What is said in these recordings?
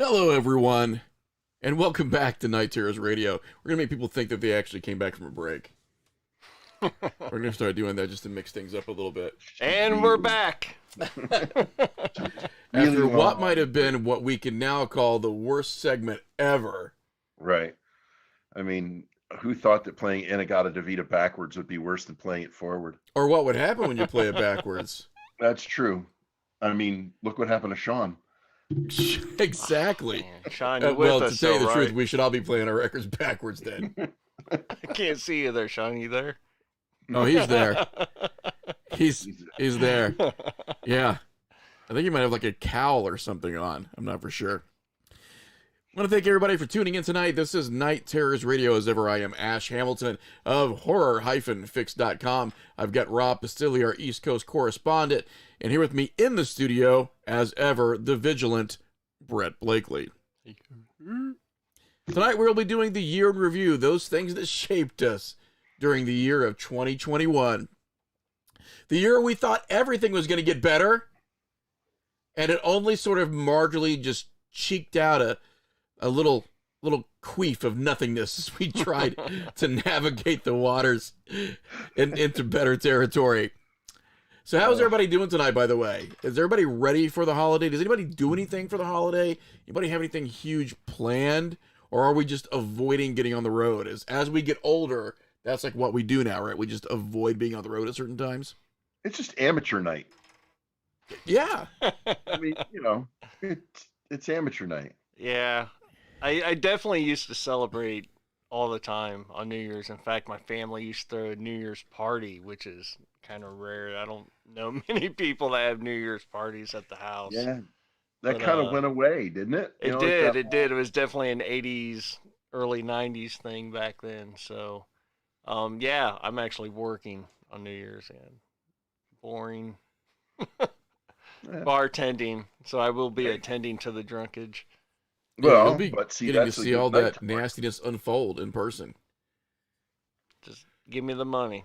Hello, everyone, and welcome back to Night Terrors Radio. We're going to make people think that they actually came back from a break. We're going to start doing that just to mix things up a little bit. And we're back. After what might have been what we can now call the worst segment ever. Right. I mean, who thought that playing Inagata Davida backwards would be worse than playing it forward? Or what would happen when you play it backwards. That's true. I mean, look what happened to Sean. Exactly. Sean, you're with well, us, to tell you the right? truth, we should all be playing our records backwards then. I can't see you there, Sean. You there? Oh, he's there. He's there. Yeah. I think he might have like a cowl or something on. I'm not for sure. I want to thank everybody for tuning in tonight. This is Night Terrors Radio. As ever, I am Ash Hamilton of horror-fix.com. I've got Rob Pastilli, our East Coast correspondent, and here with me in the studio, as ever, the vigilant Brett Blakely. Tonight we'll be doing the year in review, those things that shaped us during the year of 2021. The year we thought everything was going to get better, and it only sort of marginally just cheeked out a little queef of nothingness as we tried to navigate the waters into better territory. So how's everybody doing tonight, by the way? Is everybody ready for the holiday? Does anybody do anything for the holiday? Anybody have anything huge planned? Or are we just avoiding getting on the road? As we get older, that's like what we do now, right? We just avoid being on the road at certain times? It's just amateur night. Yeah. I mean, you know, it's amateur night. Yeah. I definitely used to celebrate all the time on New Year's. In fact, my family used to throw a New Year's party, which is kind of rare. I don't know many people that have New Year's parties at the house. Yeah. That kind of went away, didn't it? It did. It did. It was definitely an 80s, early 90s thing back then. So, yeah, I'm actually working on New Year's and boring. Bartending. So I will be attending to the drunkage. Well, you'll be but see, getting to that's a see good all night that tomorrow. nastiness unfold in person. Just give me the money.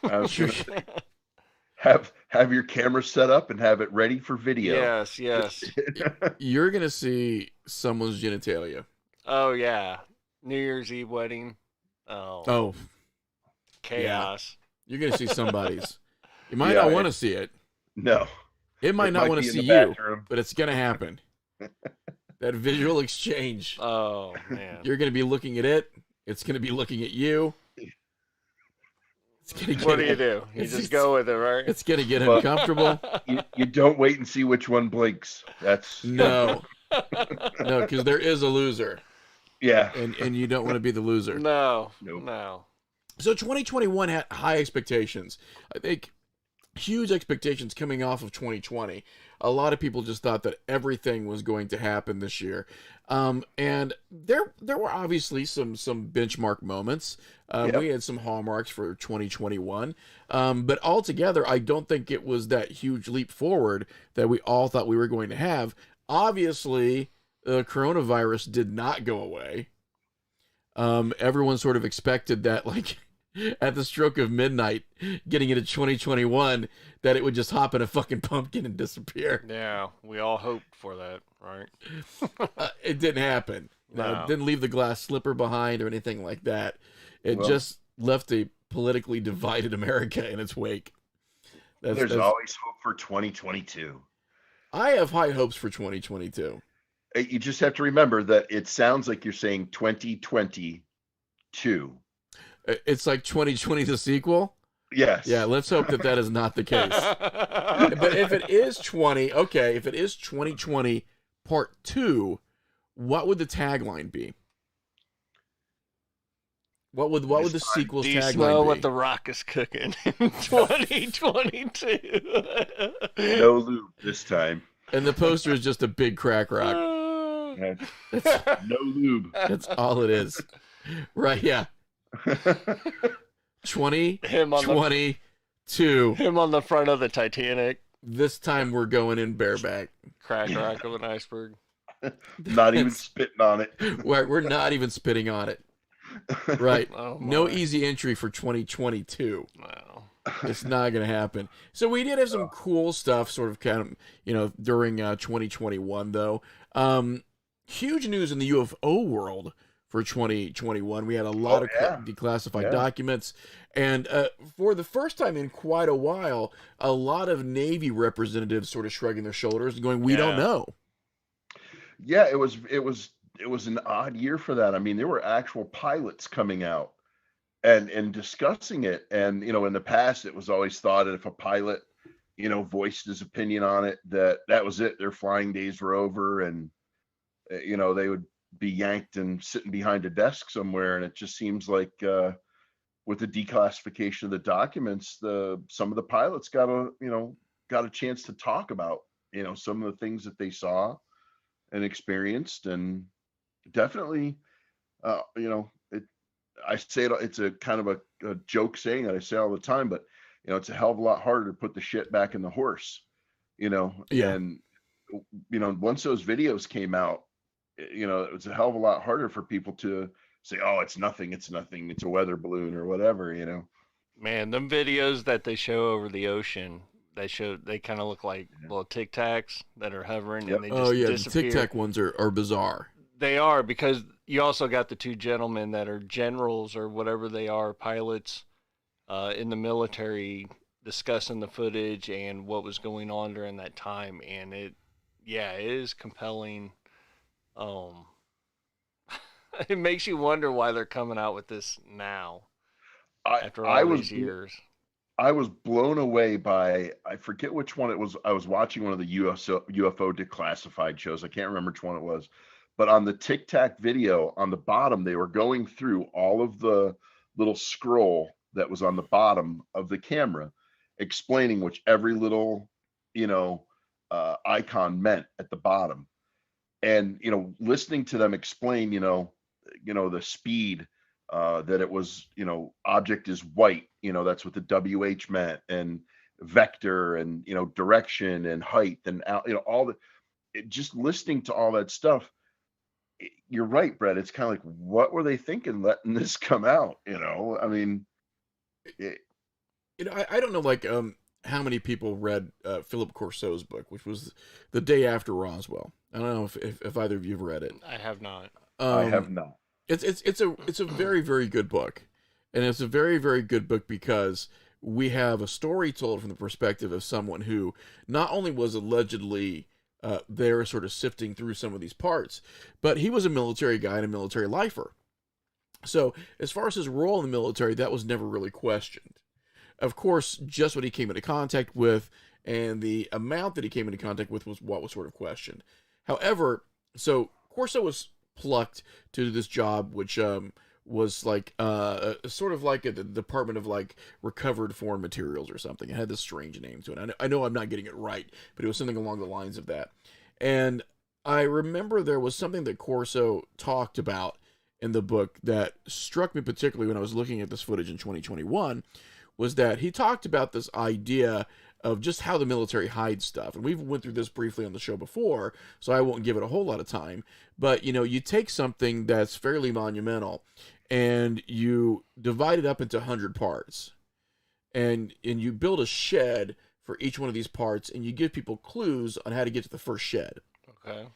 I was gonna say, have your camera set up and have it ready for video. Yes. You're going to see someone's genitalia. Oh, yeah. New Year's Eve wedding. Oh, Chaos. you're going to see somebody's. You might not want to see it. No. It might not want to be in see the you, bathroom. but it's going to happen. That visual exchange. Oh, man. You're going to be looking at it. It's going to be looking at you. It's gonna get, What do? You just go with it, right? It's going to get Well- uncomfortable. You don't wait and see which one blinks. That's No, because there is a loser, yeah. and you don't want to be the loser. No. Nope. No. So 2021 had high expectations. I think huge expectations coming off of 2020. A lot of people just thought that everything was going to happen this year. And there were obviously some benchmark moments. Yep. We had some hallmarks for 2021. But altogether, I don't think it was that huge leap forward that we all thought we were going to have. Obviously, the coronavirus did not go away. Everyone sort of expected that, like, at the stroke of midnight, getting into 2021, that it would just hop in a fucking pumpkin and disappear. Yeah, we all hoped for that, right? It didn't happen. No. It didn't leave the glass slipper behind or anything like that. It Well- just left a politically divided America in its wake. There's always hope for 2022. I have high hopes for 2022. You just have to remember that it sounds like you're saying 2022. 2. It's like 2020 the sequel. Yes. Yeah, let's hope that that is not the case. But if it is 20, okay, if it is 2020 Part 2, what would the tagline be? What would the sequel's Do you tagline smell be? what the Rock is cooking in 2022? No lube this time. And the poster is just a big crack rock. No lube. That's all it is. Right, yeah. 2022. Him on the front of the Titanic. This time we're going in bareback. Crack rock of an iceberg. Not even spitting on it. We're not even spitting on it. Right. Oh, No my. easy entry for 2022. Wow. It's not going to happen. So we did have some cool stuff sort of kind of, during 2021, though. Huge news in the UFO world for 2021. We had a lot of declassified documents. And for the first time in quite a while, a lot of Navy representatives sort of shrugging their shoulders and going, we don't know. Yeah, it was an odd year for that. I mean, there were actual pilots coming out and discussing it. And, in the past, it was always thought that if a pilot, voiced his opinion on it, that was it. Their flying days were over, and, they would be yanked and sitting behind a desk somewhere. And it just seems like with the declassification of the documents, some of the pilots got a chance to talk about, some of the things that they saw and experienced. And definitely, I say it's a kind of a joke saying that I say all the time, but it's a hell of a lot harder to put the shit back in the horse, and once those videos came out, it was a hell of a lot harder for people to say, oh, it's nothing, it's a weather balloon or whatever, Man, them videos that they show over the ocean, they kind of look like little Tic Tacs that are hovering, and they just disappear. The Tic Tac ones are bizarre. They are, because you also got the two gentlemen that are generals or whatever they are, pilots in the military, discussing the footage and what was going on during that time. And it is compelling. It makes you wonder why they're coming out with this now after all these years. I was blown away by, I forget which one it was. I was watching one of the UFO declassified shows. I can't remember which one it was. But on the Tic Tac video, on the bottom, they were going through all of the little scroll that was on the bottom of the camera, explaining which every little, icon meant at the bottom. And, listening to them explain, the speed, that it was, object is white, that's what the WH meant, and vector, and, direction, and height, and, just listening to all that stuff. You're right, Brett. It's kind of like, what were they thinking letting this come out? I mean, I don't know, like, how many people read Philip Corso's book, which was The Day After Roswell. I don't know if either of you have read it. I have not. I have not. It's a very, very good book, and it's a very, very good book because we have a story told from the perspective of someone who not only was allegedly there sort of sifting through some of these parts, but he was a military guy and a military lifer. So as far as his role in the military, that was never really questioned. Of course, just what he came into contact with and the amount that he came into contact with was what was sort of questioned. However, so Corso was plucked to this job, which was like sort of like the Department of like Recovered Foreign Materials or something. It had this strange name to it. I know I'm not getting it right, but it was something along the lines of that. And I remember there was something that Corso talked about in the book that struck me particularly when I was looking at this footage in 2021, was that he talked about this idea of just how the military hides stuff. And we've went through this briefly on the show before, so I won't give it a whole lot of time. But, you take something that's fairly monumental and you divide it up into 100 parts. And you build a shed for each one of these parts, and you give people clues on how to get to the first shed. Okay.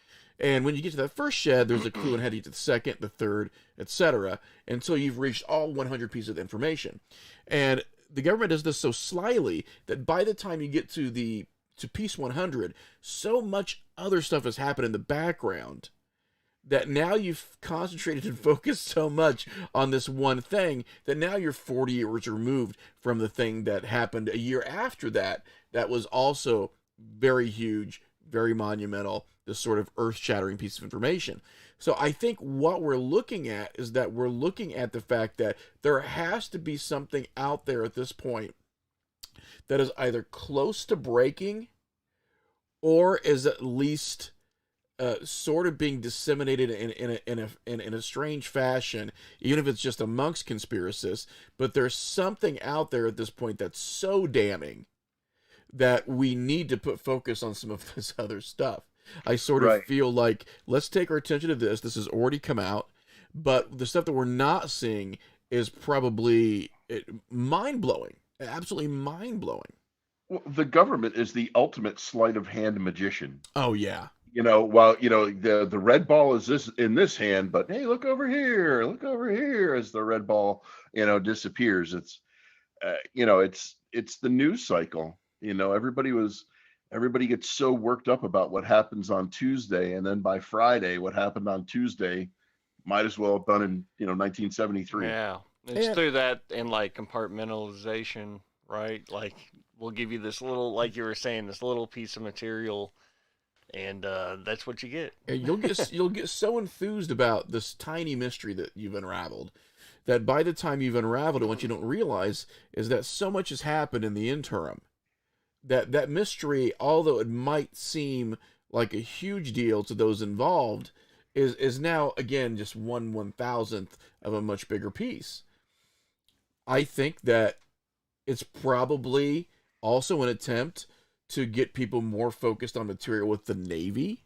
And when you get to that first shed, there's a clue on how to get to the second, the third, etc., until you've reached all 100 pieces of information. And the government does this so slyly that by the time you get to piece 100, so much other stuff has happened in the background that now you've concentrated and focused so much on this one thing that now you're 40 years removed from the thing that happened a year after that was also very huge, very monumental, this sort of earth-shattering piece of information. So I think what we're looking at is that we're looking at the fact that there has to be something out there at this point that is either close to breaking or is at least sort of being disseminated in a strange fashion, even if it's just amongst conspiracists. But there's something out there at this point that's so damning that we need to put focus on some of this other stuff. I sort of feel like, let's take our attention to this. This has already come out, but the stuff that we're not seeing is probably mind-blowing, absolutely mind-blowing. Well, the government is the ultimate sleight of hand magician. Oh, yeah. While the red ball is this in this hand, but hey, look over here as the red ball disappears. It's it's the news cycle. Everybody gets so worked up about what happens on Tuesday, and then by Friday, what happened on Tuesday might as well have done in 1973. Yeah, it's through that and like compartmentalization, right? Like we'll give you this little, like you were saying, this little piece of material. And that's what you get. And you'll get so enthused about this tiny mystery that you've unraveled that by the time you've unraveled it, what you don't realize is that so much has happened in the interim. That mystery, although it might seem like a huge deal to those involved, is now again just 1/1000th of a much bigger piece. I think that it's probably also an attempt to get people more focused on material with the Navy,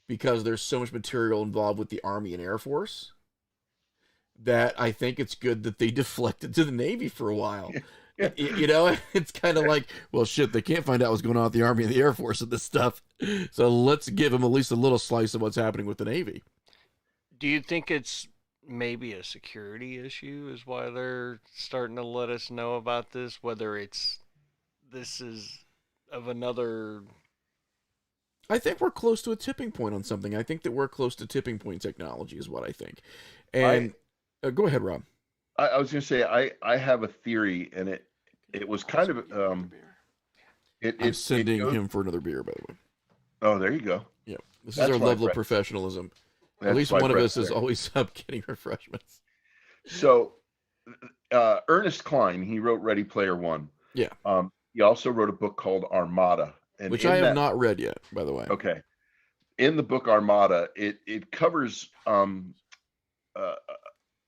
because there's so much material involved with the Army and Air Force that I think it's good that they deflected to the Navy for a while. It's kind of like, well, shit, they can't find out what's going on with the Army and the Air Force and this stuff, so let's give them at least a little slice of what's happening with the Navy. Do you think it's maybe a security issue is why they're starting to let us know about this, whether this is of another... I think we're close to a tipping point on something. I think that we're close to tipping point technology is what I think. And go ahead, Rob. I was going to say, I have a theory, and it was kind of I'm sending him for another beer, by the way. Oh, there you go. Yeah, this is our level of professionalism. At least one of us is always up getting refreshments. So Ernest Cline, he wrote Ready Player One. Yeah. He also wrote a book called Armada, which I have not read yet, by the way. Okay. In the book Armada, it covers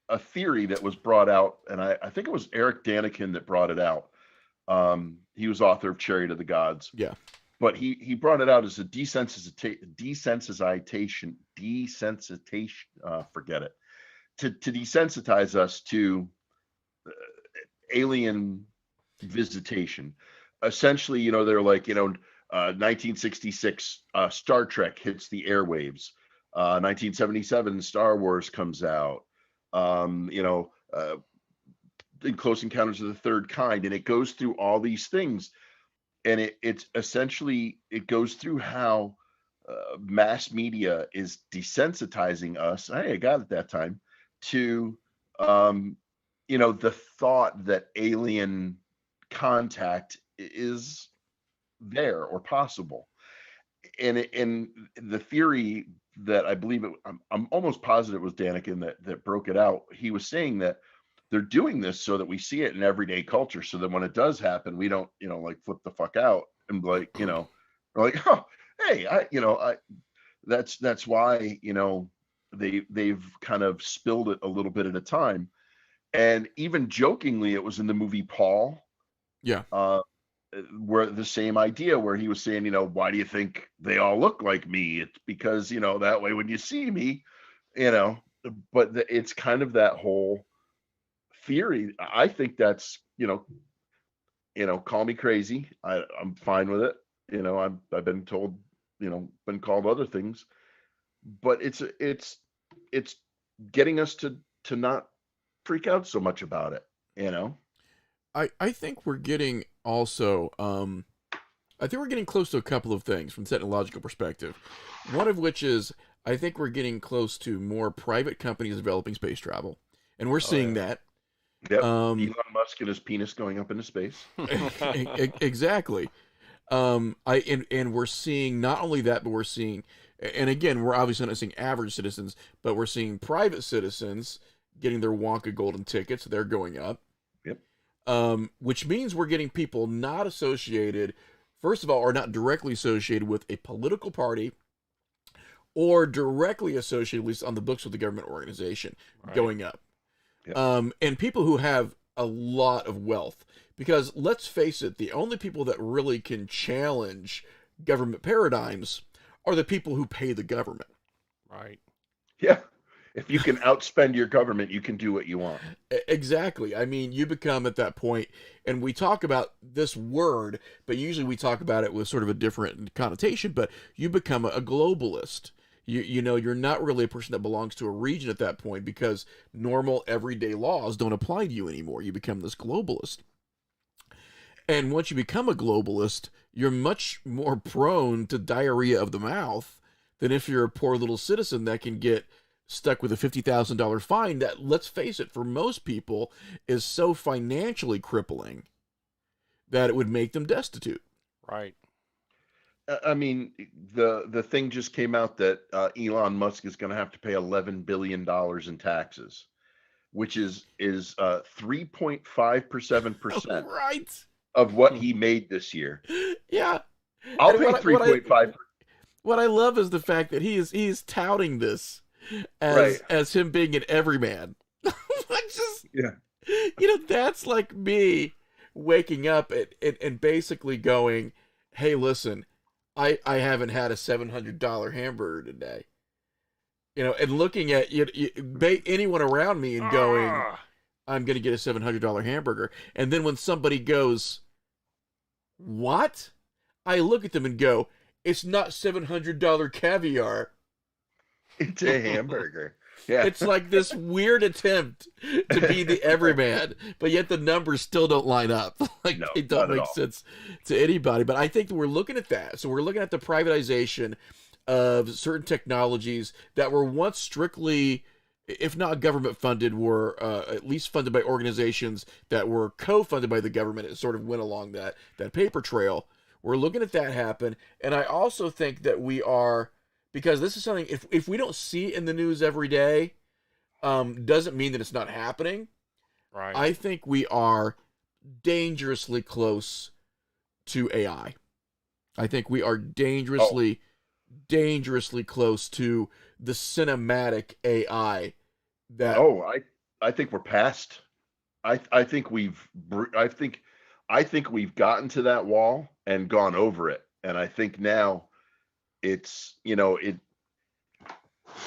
a theory that was brought out, and I think it was Eric Daniken that brought it out. He was author of Chariot of the Gods. Yeah. But he brought it out as a desensitization, forget it, to desensitize us to alien visitation. Essentially, they're like, 1966, Star Trek hits the airwaves. 1977, Star Wars comes out. In Close Encounters of the Third Kind, and it goes through all these things, and it's essentially, it goes through how mass media is desensitizing us. I got it that time to the thought that alien contact is there or possible, and the theory that I believe I'm almost positive it was Daniken that broke it out. He was saying that they're doing this so that we see it in everyday culture, so that when it does happen, we don't like flip the fuck out and like we're like, oh, hey, that's why they've kind of spilled it a little bit at a time. And even jokingly, it was in the movie Paul. Yeah. Where the same idea, where he was saying, why do you think they all look like me? It's because, that way when you see me, but it's kind of that whole theory. I think that's, call me crazy. I'm fine with it. I've been told, been called other things, but it's getting us to not freak out so much about it, I think we're getting also, I think we're getting close to a couple of things from a technological perspective. One of which is, I think we're getting close to more private companies developing space travel, and we're seeing that. Yep. Um, Elon Musk and his penis going up into space. exactly. And we're seeing not only that, but we're seeing, and again, we're obviously not seeing average citizens, but we're seeing private citizens getting their Wonka golden tickets. They're going up. Yep. Which means we're getting people not associated, first of all, or not directly associated with a political party, or directly associated, at least on the books, with the government organization, going up. Yep. And people who have a lot of wealth. Because let's face it, the only people that really can challenge government paradigms are the people who pay the government. Right. Yeah. If you can outspend your government, you can do what you want. Exactly. I mean, you become at that point, and we talk about this word, but usually we talk about it with sort of a different connotation, but you become a globalist. You know, you're not really a person that belongs to a region at that point, because normal everyday laws don't apply to you anymore. You become this globalist. And once you become a globalist, you're much more prone to diarrhea of the mouth than if you're a poor little citizen that can get stuck with a $50,000 fine that, let's face it, for most people is so financially crippling that it would make them destitute. Right. I mean, the thing just came out that Elon Musk is going to have to pay $11 billion in taxes, which is 3.5%. Right. Of what he made this year. Yeah. I'll pay 3.5. What I love is the fact that he is touting this as him being an everyman. You know, that's like me waking up and basically going, hey, listen, I haven't had a $700 hamburger today. You know, and looking at anyone around me and going, I'm going to get a $700 hamburger. And then when somebody goes, what? I look at them and go, it's not $700 caviar. It's a hamburger. Yeah. It's like this weird attempt to be the everyman, but yet the numbers still don't line up. Like, they don't make sense to anybody. But I think that we're looking at that. So we're looking at the privatization of certain technologies that were once strictly, if not government funded, were at least funded by organizations that were co-funded by the government. It sort of went along that paper trail. We're looking at that happen. And I also think that we are, because this is something, if we don't see it in the news every day, doesn't mean that it's not happening. Right. I think we are dangerously close to AI. I think we are dangerously close to the cinematic AI that I think we're past. I think we've gotten to that wall and gone over it, and I think now it's, you know,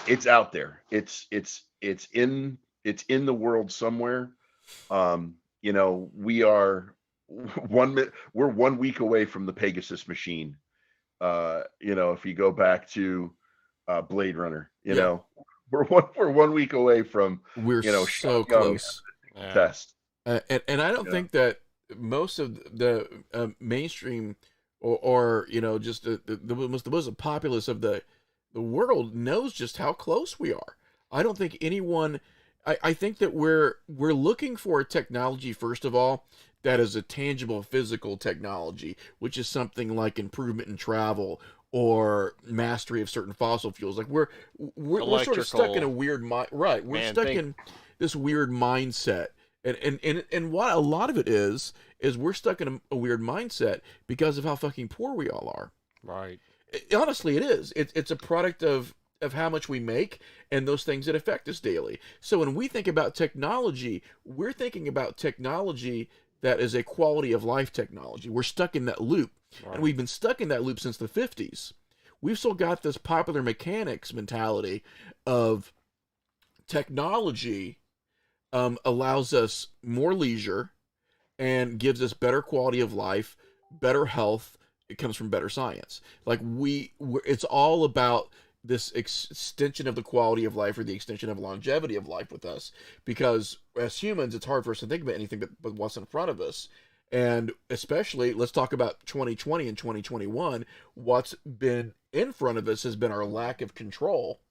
it's out there. It's in the world somewhere. You know, we're 1 week away from the Pegasus machine. You know, if you go back to Blade Runner, you know, we're 1 week away from, we're you know, so close test. And I don't think that most of the mainstream or you know, just the most populace of the world knows just how close we are. I don't think anyone. I think that we're looking for a technology, first of all, that is a tangible physical technology, which is something like improvement in travel or mastery of certain fossil fuels. Like we're sort of stuck in a weird We're stuck in this weird mindset, and what a lot of it is we're stuck in a weird mindset because of how fucking poor we all are. Right. Honestly, it is. It's a product of how much we make and those things that affect us daily. So when we think about technology, we're thinking about technology that is a quality of life technology. We're stuck in that loop. Right. And we've been stuck in that loop since the 50s. We've still got this popular mechanics mentality of technology allows us more leisure and gives us better quality of life, better health. It comes from better science. Like it's all about this extension of the quality of life or the extension of longevity of life with us, because as humans, it's hard for us to think about anything but what's in front of us. And especially, let's talk about 2020 and 2021. What's been in front of us has been our lack of control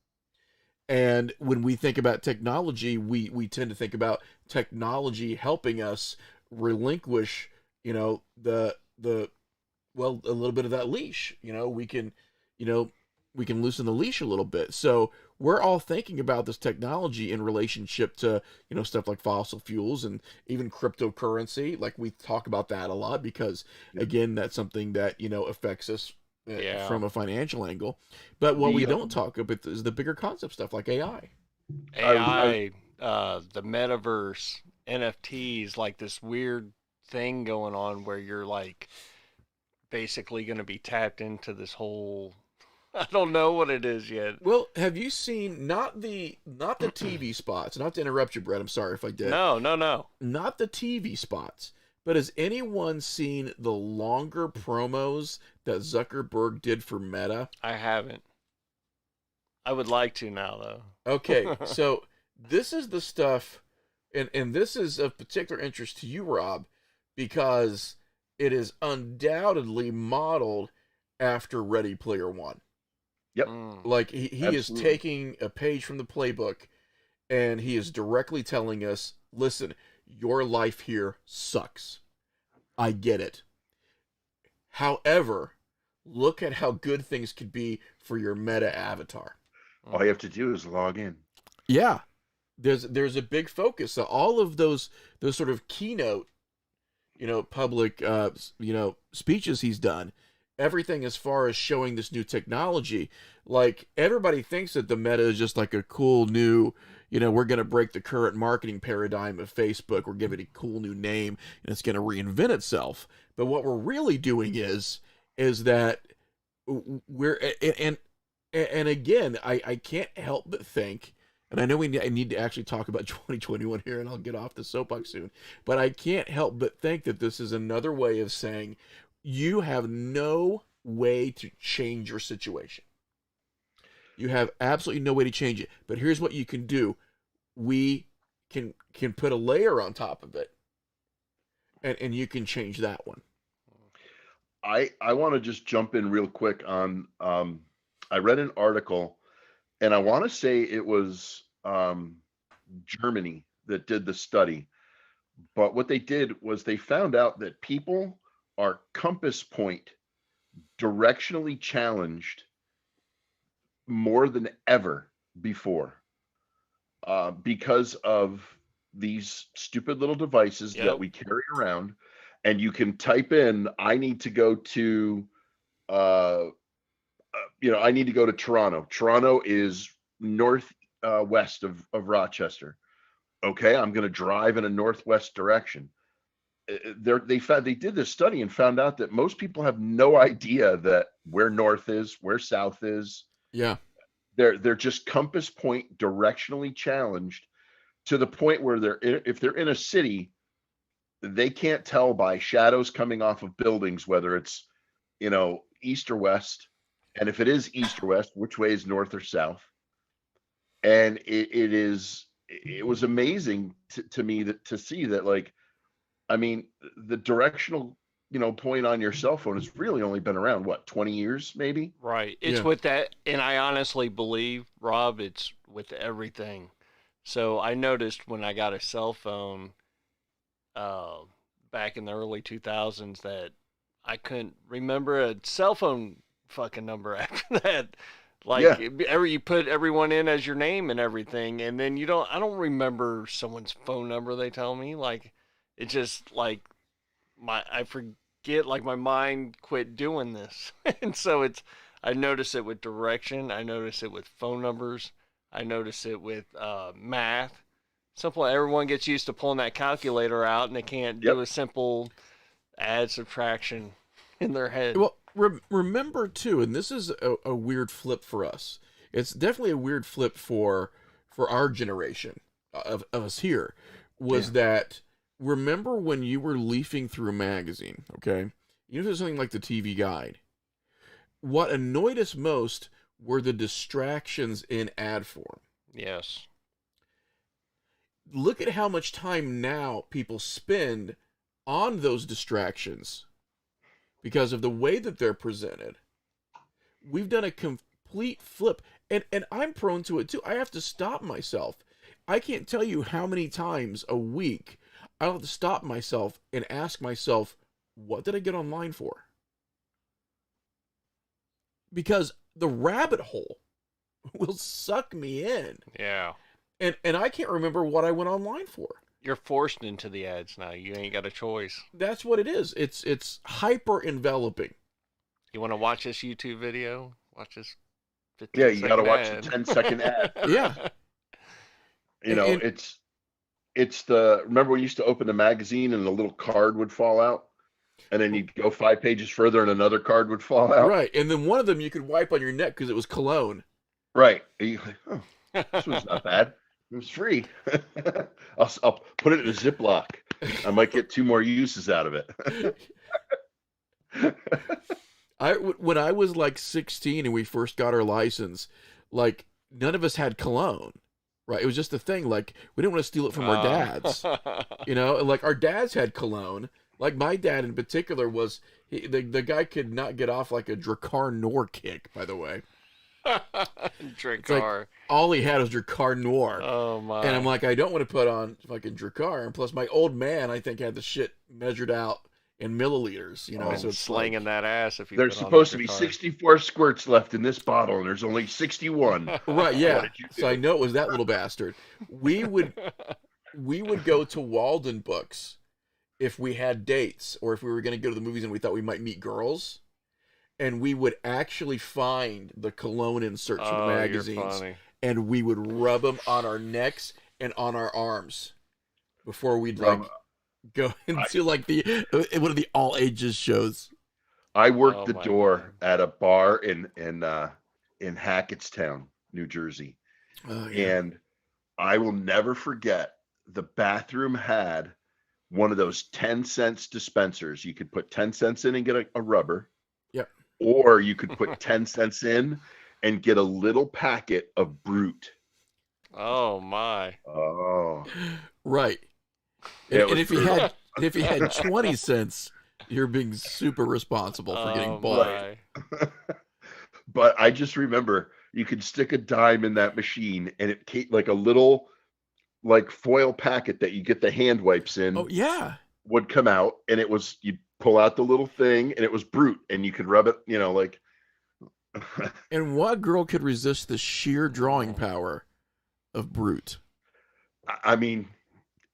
And when we think about technology, we tend to think about technology helping us relinquish, the well, a little bit of that leash. You know, we can loosen the leash a little bit. So we're all thinking about this technology in relationship to, stuff like fossil fuels and even cryptocurrency. Like we talk about that a lot because, again, that's something that, affects us from a financial angle. But what we don't talk about is the bigger concept stuff like AI. AI, the metaverse, NFTs, like this weird thing going on where you're like basically going to be tapped into this whole. I don't know what it is yet. Well, have you seen not the TV spots? Not to interrupt you, Brett. I'm sorry if I did. No. Not the TV spots. But has anyone seen the longer promos that Zuckerberg did for Meta? I haven't. I would like to now, though. Okay, so this is the stuff, and this is of particular interest to you, Rob, because it is undoubtedly modeled after Ready Player One. Yep. Like, he is taking a page from the playbook, and he is directly telling us, listen, your life here sucks. I get it. However, look at how good things could be for your Meta avatar. All you have to do is log in. Yeah. There's a big focus. So all of those sort of keynote, public, speeches he's done, everything as far as showing this new technology, like everybody thinks that the Meta is just like a cool new, we're going to break the current marketing paradigm of Facebook. We're giving it a cool new name and it's going to reinvent itself. But what we're really doing is that we're, and again, I can't help but think, and I know I need to actually talk about 2021 here, and I'll get off the soapbox soon, but I can't help but think that this is another way of saying you have no way to change your situation. You have absolutely no way to change it. But here's what you can do. We can put a layer on top of it, and you can change that one. I want to just jump in real quick on I read an article, and I want to say it was Germany that did the study. But what they did was they found out that people are compass point directionally challenged more than ever before because of these stupid little devices that we carry around. And you can type in, I need to go to I need to go to Toronto. Toronto is north west of Rochester. Okay, I'm going to drive in a northwest direction. They did this study and found out that most people have no idea that where north is, where south is. Yeah, they're just compass point directionally challenged to the point where if they're in a city, they can't tell by shadows coming off of buildings whether it's east or west. And if it is east or west, which way is north or south? And it was amazing to me to see that, like, I mean, the directional, point on your cell phone has really only been around, what, 20 years, maybe? Right. It's with that, and I honestly believe, Rob, it's with everything. So I noticed when I got a cell phone back in the early 2000s that I couldn't remember a cell phone fucking number after that. Like, you put everyone in as your name and everything, and then I don't remember someone's phone number, they tell me. Like, it's just like I forget, like my mind quit doing this. And so I notice it with direction, I notice it with phone numbers, I notice it with math. Simple, everyone gets used to pulling that calculator out and they can't do a simple add subtraction in their head. Well, remember too, and this is a weird flip for us. It's definitely a weird flip for our generation of us here. Was that, remember when you were leafing through a magazine? Okay, something like the TV Guide. What annoyed us most were the distractions in ad form. Yes. Look at how much time now people spend on those distractions because of the way that they're presented. We've done a complete flip. And I'm prone to it too. I have to stop myself. I can't tell you how many times a week I'll have to stop myself and ask myself, what did I get online for? Because the rabbit hole will suck me in. Yeah. And I can't remember what I went online for. You're forced into the ads now. You ain't got a choice. That's what it is. It's hyper enveloping. You want to watch this YouTube video? Watch this 15 Yeah, you got to watch ad. the 10-second ad. Yeah. You know, And- it's the, remember we used to open the magazine and the little card would fall out? And then you'd go 5 pages further and another card would fall out? Right. And then one of them you could wipe on your neck because it was cologne. Right. And you're like, oh, this was not bad. It was free. I'll put it in a Ziploc. I might get 2 more uses out of it. When I was like 16 and we first got our license, like none of us had cologne, right? It was just a thing. Like we didn't want to steal it from our dads, you know. Like our dads had cologne. Like my dad in particular was the guy could not get off like a Drakkar Noir kick. By the way, Drakkar. Like, all he had was Drakkar Noir. Oh my! And I'm like, I don't want to put on fucking Drakkar. And plus, my old man, I think, had the shit measured out in milliliters. You know, so it's slinging like, that ass. If you There's put on supposed the to be Drakkar. 64 squirts left in this bottle, and there's only 61. right, yeah. did you do? So I know it was that little bastard. We would go to Walden Books if we had dates or if we were going to go to the movies and we thought we might meet girls, and we would actually find the cologne inserts from the You're magazines, funny. and we would rub them on our necks and on our arms before we'd like go into like the one of the all ages shows. I worked Oh the my door at a bar in Hackettstown, New Jersey. Oh, yeah. And I will never forget, the bathroom had one of those 10 cents dispensers. You could put 10 cents in and get a rubber. Yep. Or you could put 10 cents in and get a little packet of Brute. Oh my! Oh, Right. Yeah, it And was if you had 20 cents, you're being super responsible for getting bought. my. but I just remember you could stick a dime in that machine and it came like a little like foil packet that you get the hand wipes in. Oh yeah. Would come out, and it was, you'd pull out the little thing and it was Brute, and you could rub it, you know, like And what girl could resist the sheer drawing power of Brute? I mean,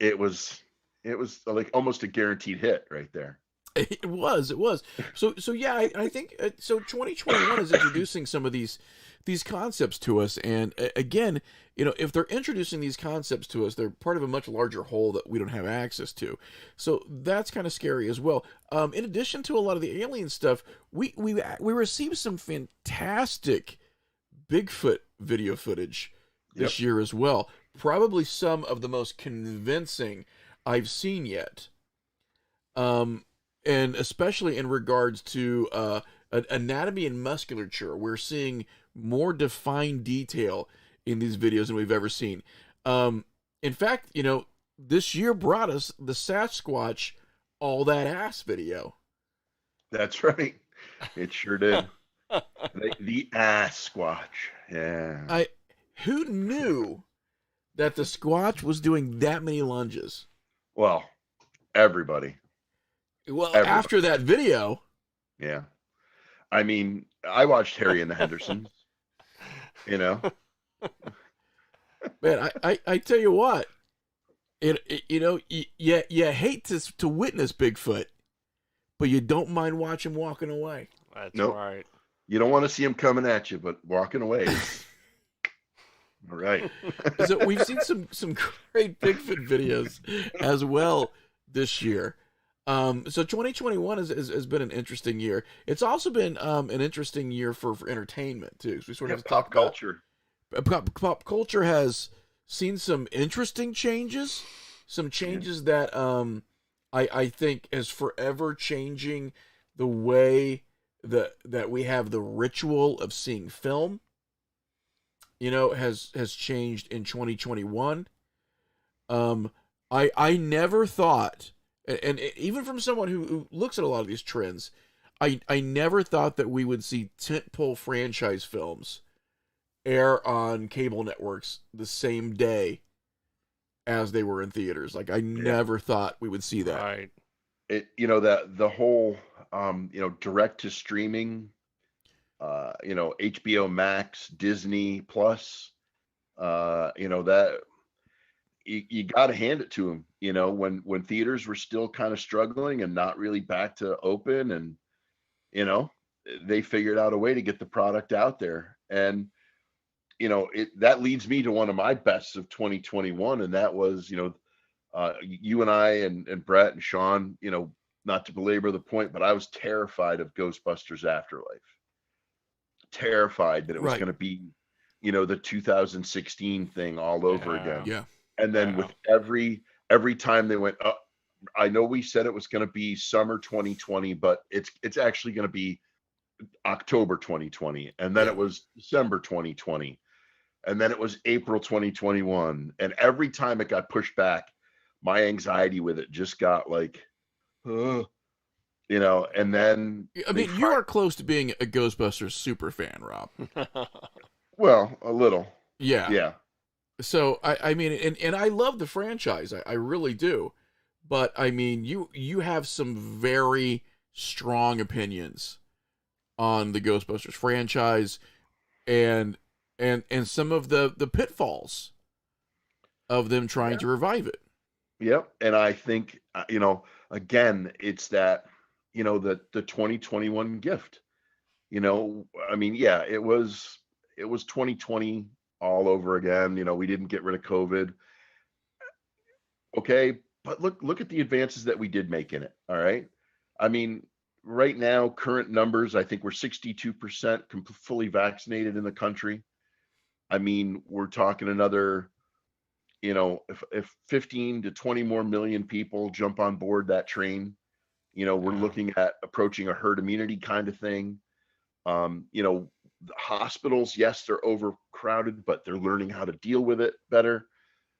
it was like almost a guaranteed hit right there. It was. So yeah, I think so. 2021 is introducing some of these concepts to us, and again, you know, if they're introducing these concepts to us, they're part of a much larger whole that we don't have access to. So that's kind of scary as well. In addition to a lot of the alien stuff, we received some fantastic Bigfoot video footage this year as well. Probably some of the most convincing I've seen yet. And especially in regards to anatomy and musculature, we're seeing more defined detail in these videos than we've ever seen. In fact, you know, this year brought us the Sasquatch All That Ass video. That's right. It sure did. The ass squatch. Yeah. Who knew that the Squatch was doing that many lunges? Well, everybody. Well, Everybody. after that video, Yeah. I mean, I watched Harry and the Hendersons. You know, man, I tell you what, you know, you hate to witness Bigfoot, but you don't mind watch him walking away. That's Nope. right. you don't want to see him coming at you, but walking away. All right. So we've seen some great Bigfoot videos as well this year. So 2021 has been an interesting year. It's also been an interesting year for entertainment too. So we sort of have to Pop talk about culture. pop culture has seen some interesting changes, some changes that I think is forever changing the way that we have the ritual of seeing film. You know, has changed in 2021. I never thought, and even from someone who looks at a lot of these trends, I never thought that we would see tentpole franchise films air on cable networks the same day as they were in theaters. Like I never thought we would see that. Right. It, you know, that the whole, you know, direct to streaming, you know, HBO Max, Disney Plus, you know, that you got to hand it to them. You know, when theaters were still kind of struggling and not really back to open, and you know, they figured out a way to get the product out there. And you know, that leads me to one of my bests of 2021, and that was, you know, you and I and Brett and Sean, you know, not to belabor the point, but I was terrified of Ghostbusters Afterlife. Terrified that it was Right. going to be, you know, the 2016 thing all over again. Yeah. And then with every time they went up, I know we said it was going to be summer 2020, but it's actually going to be October 2020, and then it was December 2020, and then it was April 2021, and every time it got pushed back, my anxiety with it just got like, you know. And then I mean, you are close to being a Ghostbusters super fan, Rob. well, a little. Yeah. So I mean, and I love the franchise. I really do. But I mean, you have some very strong opinions on the Ghostbusters franchise and some of the pitfalls of them trying to revive it. Yep. And I think, you know, again, it's that, you know, the 2021 gift. You know, I mean, yeah, it was 2020 all over again. You know, we didn't get rid of COVID. Okay, but look at the advances that we did make in it. All right. I mean, right now, current numbers, I think we're 62% fully vaccinated in the country. I mean, we're talking another, you know, if 15 to 20 more million people jump on board that train, you know, we're looking at approaching a herd immunity kind of thing. You know, the hospitals, yes, they're overcrowded, but they're learning how to deal with it better.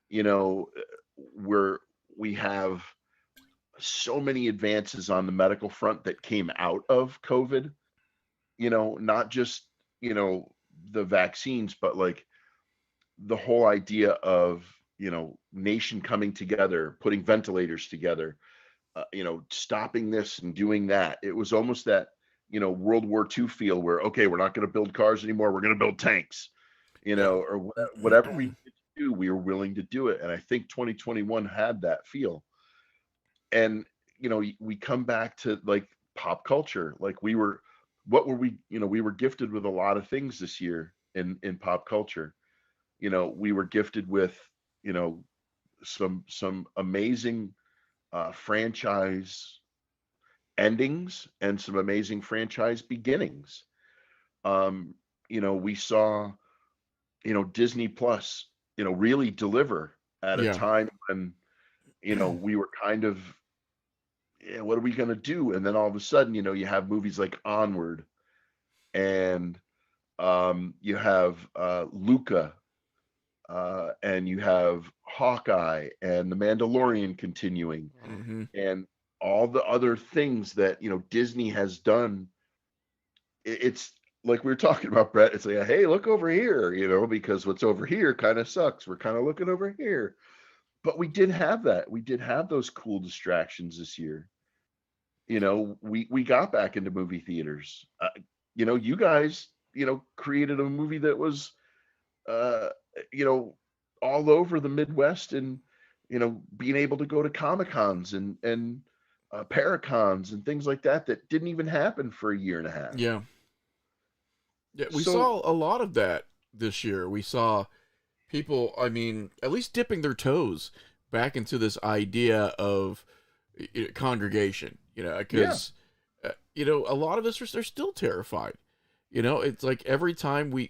You know, we have so many advances on the medical front that came out of COVID, you know, not just, you know, the vaccines, but like the whole idea of, you know, nation coming together, putting ventilators together, you know, stopping this and doing that. It was almost that, you know, World War II feel where, okay, we're not going to build cars anymore. We're going to build tanks, you know, or whatever we need to do, we were willing to do it. And I think 2021 had that feel. And, you know, we come back to like pop culture. Like we were gifted with a lot of things this year in pop culture. You know, we were gifted with, you know, some amazing franchise endings and some amazing franchise beginnings. You know, we saw, you know, Disney Plus, you know, really deliver at a time when, you know, we were kind of, what are we going to do? And then all of a sudden, you know, you have movies like Onward, and you have Luca, and you have Hawkeye and The Mandalorian continuing, and all the other things that, you know, Disney has done. It's like we were talking about, Brett. It's like, hey, look over here, you know, because what's over here kind of sucks. We're kind of looking over here. But we did have that. We did have those cool distractions this year. You know, we got back into movie theaters. You know, you guys, you know, created a movie that was, you know, all over the Midwest, and, you know, being able to go to Comic-Cons and Paracons and things like that didn't even happen for a year and a half. Yeah, we saw a lot of that this year. We saw people, I mean, at least dipping their toes back into this idea of congregation, you know, because, you know, a lot of us are still terrified. You know, it's like every time we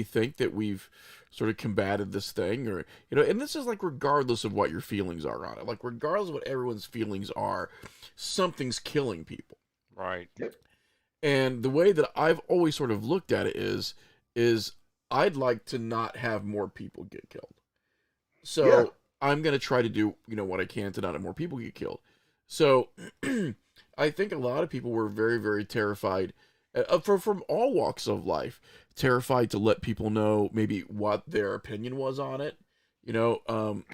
think that we've sort of combated this thing, or, you know, and this is like regardless of what your feelings are on it, like regardless of what everyone's feelings are, something's killing people. Right. Yep. And the way that I've always sort of looked at it is I'd like to not have more people get killed. So I'm going to try to do, you know, what I can to not have more people get killed. So I think a lot of people were very, very terrified from all walks of life, terrified to let people know maybe what their opinion was on it,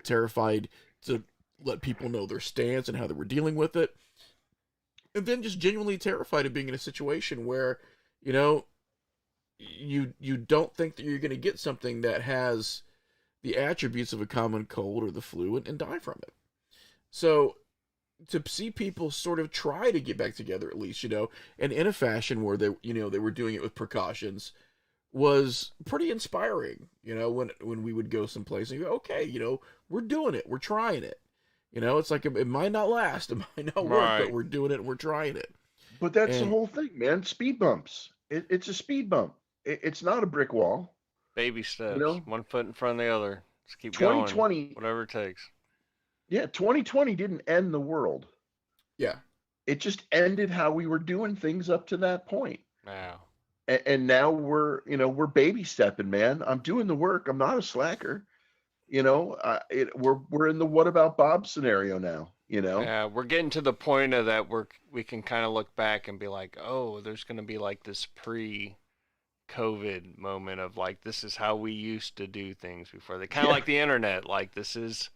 terrified to let people know their stance and how they were dealing with it, and then just genuinely terrified of being in a situation where, you don't think that you're going to get something that has the attributes of a common cold or the flu and die from it. So to see people sort of try to get back together, at least, and in a fashion where they were doing it with precautions, was pretty inspiring. When we would go someplace and you go, okay, we're doing it, we're trying it. It's like it might not last, it might not work, but we're doing it and we're trying it. But that's the whole thing, man. Speed bumps. It's a speed bump. It's not a brick wall. Baby steps, one foot in front of the other. Just keep 2020, going, whatever it takes. Yeah, 2020 didn't end the world. Yeah. It just ended how we were doing things up to that point. Wow. And now we're baby stepping, man. I'm doing the work. I'm not a slacker. We're in the what about Bob scenario now, Yeah, we're getting to the point of that we can kind of look back and be like, oh, there's going to be like this pre-COVID moment of like, this is how we used to do things before. They kind of like the internet, like this is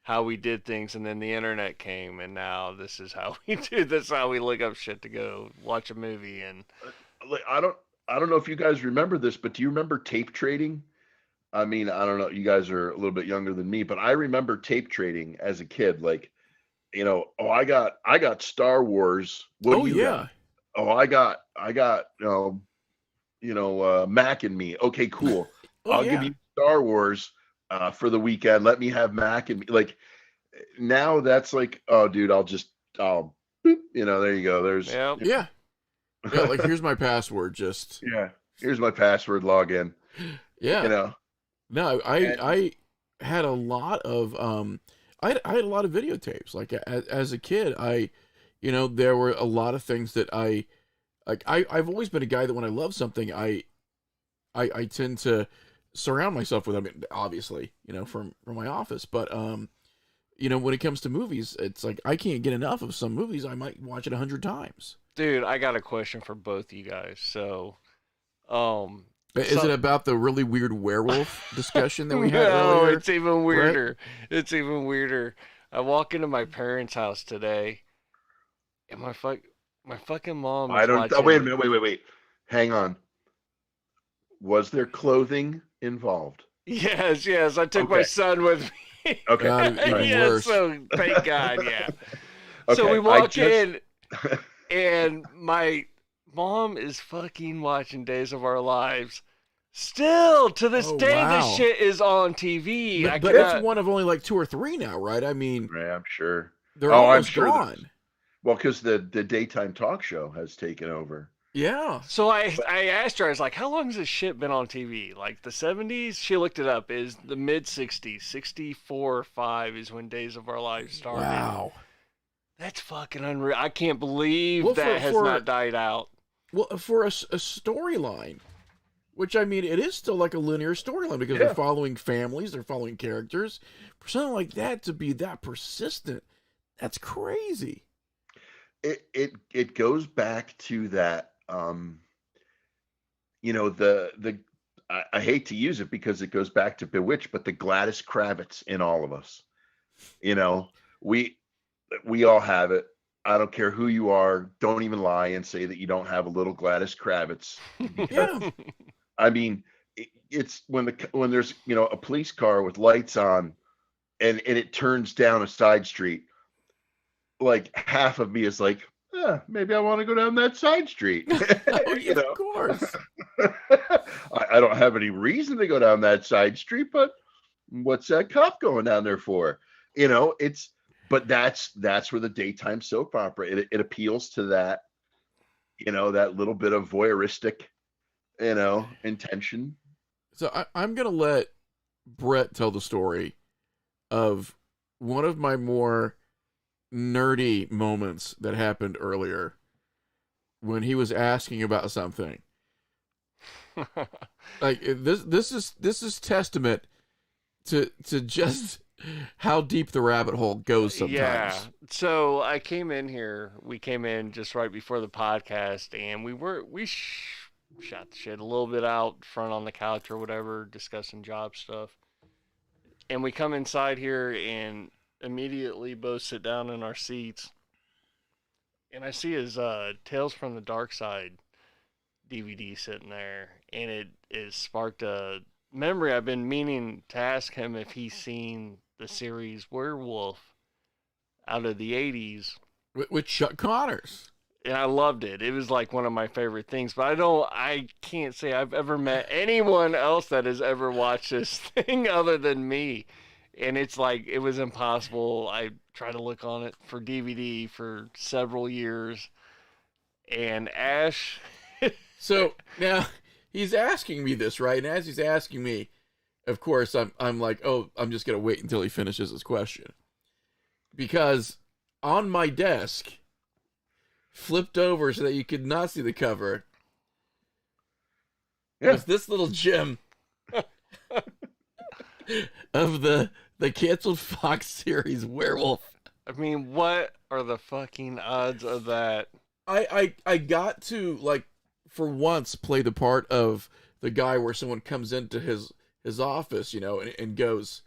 how we did things, and then the internet came, and now this is how we do. This is how we look up shit to go watch a movie. And I don't know if you guys remember this, but do you remember tape trading? I mean, I don't know. You guys are a little bit younger than me, but I remember tape trading as a kid. Like, I got Star Wars. What do you got? Oh, I got Mac and me. Okay, cool. I'll give you Star Wars for the weekend. Let me have Mac and me. Like, now that's like, oh, dude, boop, there you go. There's yeah. Like, here's my password. Just here's my password. Log in. Yeah. No, I had a lot of I had a lot of videotapes. Like as a kid, there were a lot of things that I've always been a guy that when I love something, I tend to surround myself with. I mean, obviously, from my office, but when it comes to movies, it's like I can't get enough of some movies. I might watch it 100 times. Dude, I got a question for both you guys. So, is it about the really weird werewolf discussion that we had earlier? No, it's even weirder. Right? It's even weirder. I walk into my parents' house today, and my fucking mom is watching. Oh, wait a minute. Wait. Hang on. Was there clothing involved? Yes. I took my son with me. Okay. Yes, so thank God, yeah. Okay, so we walk in, and my mom is fucking watching Days of Our Lives. Still, to this day, this shit is on TV. But it's one of only like 2 or 3 now, right? I mean, yeah, I'm sure. They're almost gone. Well, because the daytime talk show has taken over. Yeah. So I asked her, I was like, how long has this shit been on TV? Like the 70s? She looked it up. Is the mid-60s. 64 or 5 is when Days of Our Lives started. Wow. That's fucking unreal. I can't believe that has not died out. Well, for a storyline, which, I mean, it is still like a linear storyline because they're following families, they're following characters. For something like that to be that persistent, that's crazy. It goes back to that, I hate to use it because it goes back to Bewitched, but the Gladys Kravitz in all of us. We all have it. I don't care who you are. Don't even lie and say that you don't have a little Gladys Kravitz. Yeah. I mean, it's when there's a police car with lights on, and it turns down a side street. Like half of me is like, maybe I want to go down that side street. Of course. I don't have any reason to go down that side street, but what's that cop going down there for? But that's where the daytime soap opera, it appeals to that, that little bit of voyeuristic, intention. So I'm going to let Brett tell the story of one of my more nerdy moments that happened earlier when he was asking about something. Like this is testament to just how deep the rabbit hole goes sometimes. Yeah. So we came in just right before the podcast, and we shot the shit a little bit out front on the couch or whatever, discussing job stuff. And we come inside here and immediately both sit down in our seats. And I see his Tales from the Dark Side DVD sitting there, and it is sparked a memory. I've been meaning to ask him if he's seen the series Werewolf out of the 80s. With Chuck Connors. And I loved it. It was like one of my favorite things. But I can't say I've ever met anyone else that has ever watched this thing other than me. And it's like, it was impossible. I tried to look on it for DVD for several years. And Ash. So now he's asking me this, right? And as he's asking me, of course, I'm like, oh, I'm just going to wait until he finishes his question. Because on my desk, flipped over so that you could not see the cover, was this little gem of the canceled Fox series Werewolf. I mean, what are the fucking odds of that? I got to, like, for once, play the part of the guy where someone comes into his office, and goes,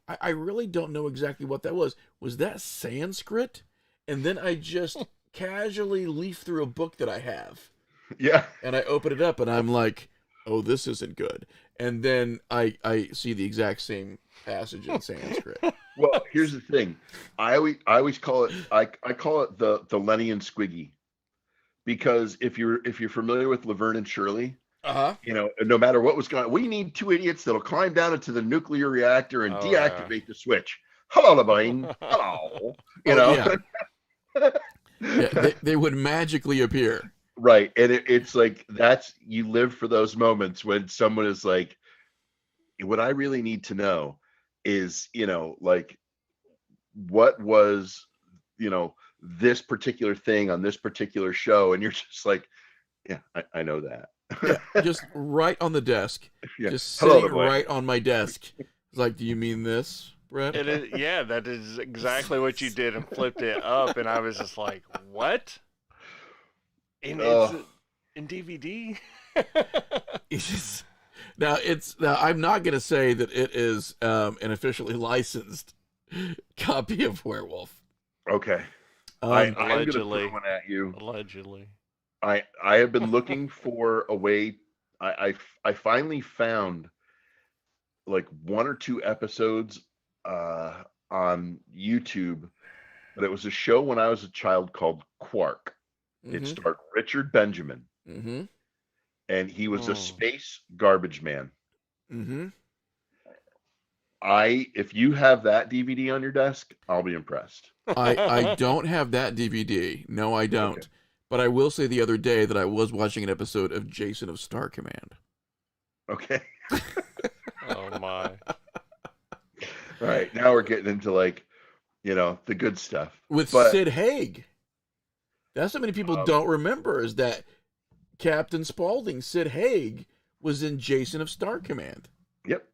I really don't know exactly what that was. Was that Sanskrit? And then I just casually leaf through a book that I have. Yeah. And I open it up and I'm like, oh, this isn't good. And then I see the exact same passage in Sanskrit. Well, here's the thing. I always call it I call it the Lenny and Squiggy, because if you're familiar with Laverne and Shirley, no matter what was going on, we need two idiots that'll climb down into the nuclear reactor and deactivate the switch. Hello, Levine. Hello. Yeah. Yeah, they would magically appear. Right. And it's like, you live for those moments when someone is like, what I really need to know is, like, what was, this particular thing on this particular show. And you're just like, yeah, I know that. Yeah, just right on the desk. Yeah. Just Hello, sitting right on my desk. It's like, do you mean this, Brett? It is, yeah, that is exactly what you did, and flipped it up, and I was just like, what? And it's in DVD? Now I'm not going to say that it is an officially licensed copy of Werewolf. Okay. I'm going to Allegedly. throw one at you. Allegedly. I have been looking for a way. I finally found like one or two episodes on YouTube, but it was a show when I was a child called Quark. It starred Richard Benjamin, and he was a space garbage man. If you have that DVD on your desk, I'll be impressed. I don't have that DVD. No, I don't. Okay. But I will say the other day that I was watching an episode of Jason of Star Command. Okay. Oh my. All right, now we're getting into, like, the good stuff. With Sid Haig. That's what many people don't remember, is that Captain Spaulding, Sid Haig, was in Jason of Star Command. Yep.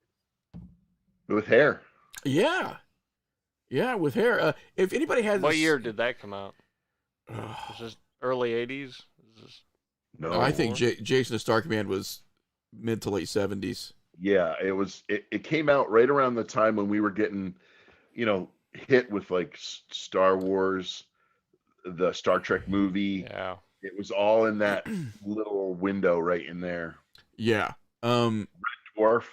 With hair. Yeah. Yeah, with hair. If anybody has... What year did that come out? Was this early 80s? No. I think Jason of Star Command was mid to late 70s. Yeah, it was. It came out right around the time when we were getting, hit with, like, Star Wars, the Star Trek movie. Yeah. It was all in that little window right in there. Yeah. Red Dwarf.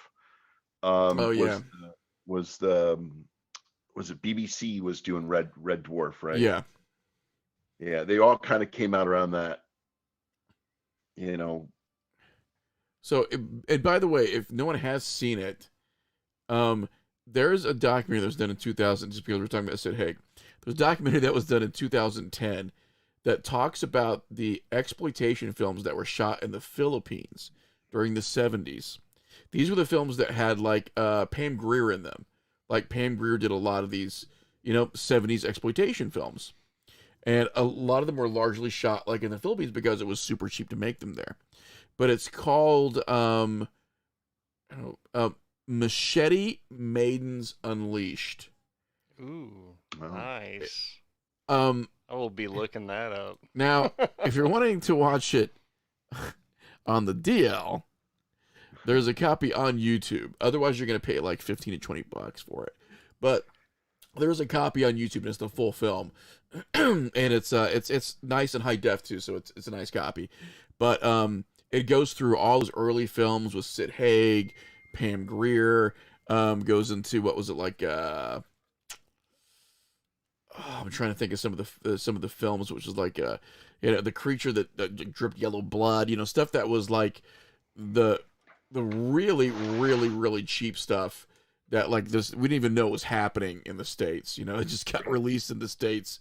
Was it BBC was doing Red Dwarf, right? Yeah. Yeah, they all kind of came out around that, So, and by the way, if no one has seen it, there's a documentary that was done in 2000, just because we're talking about Sid Haig. There's a documentary that was done in 2010 that talks about the exploitation films that were shot in the Philippines during the 70s. These were the films that had, like, Pam Grier in them. Like, Pam Grier did a lot of these, 70s exploitation films. And a lot of them were largely shot, like, in the Philippines because it was super cheap to make them there. But it's called, Machete Maidens Unleashed. Ooh, Wow. nice. I will be looking that up. Now, if you're wanting to watch it on the DL, there's a copy on YouTube. Otherwise, you're going to pay like $15 to $20 for it. But there's a copy on YouTube, and it's the full film, and it's nice and high def too, so it's a nice copy. But it goes through all those early films with Sid Haig, Pam Grier. Goes into what was it like? I'm trying to think of some of the films, which was like the creature that dripped yellow blood, stuff that was like the really really really cheap stuff that like this we didn't even know was happening in the States. It just got released in the States,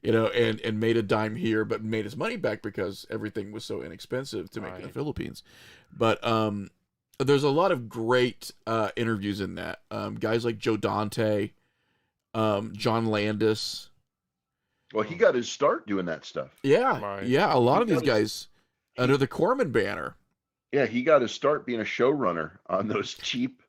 and made a dime here, but made its money back because everything was so inexpensive to make in the Philippines. But there's a lot of great interviews in that. Guys like Joe Dante. John Landis. Well, he got his start doing that stuff. Yeah, Right. yeah. A lot of these guys under the Corman banner. Yeah, he got his start being a showrunner on those cheap,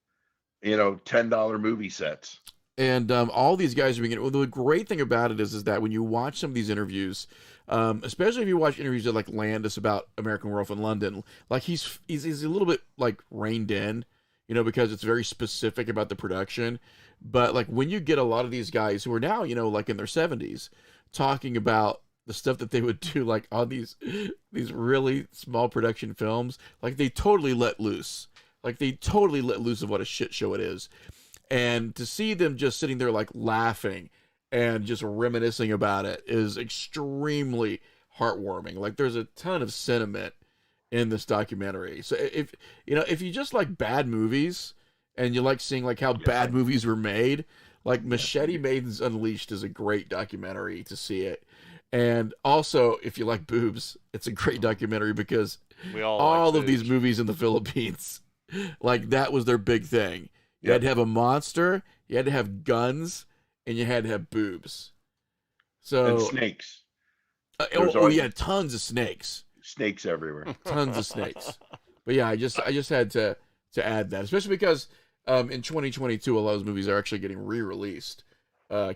$10 movie sets. And all these guys are being. Well, the great thing about it is that when you watch some of these interviews, especially if you watch interviews of like Landis about American Werewolf in London, like he's a little bit like reined in, because it's very specific about the production. But like when you get a lot of these guys who are now, like in their 70s, talking about the stuff that they would do, like on these really small production films, like they totally let loose. Like they totally let loose of what a shit show it is. And to see them just sitting there like laughing and just reminiscing about it is extremely heartwarming. Like there's a ton of sentiment in this documentary. So if you just like bad movies, and you like seeing like how bad movies were made, like Machete Maidens Unleashed is a great documentary to see it. And also, if you like boobs, it's a great documentary because all of these movies in the Philippines, like that was their big thing. You had to have a monster, you had to have guns, and you had to have boobs. So and snakes. Yeah, tons of snakes. Snakes everywhere. Tons of snakes. But yeah, I just had to add that, especially because in 2022, a lot of those movies are actually getting re-released.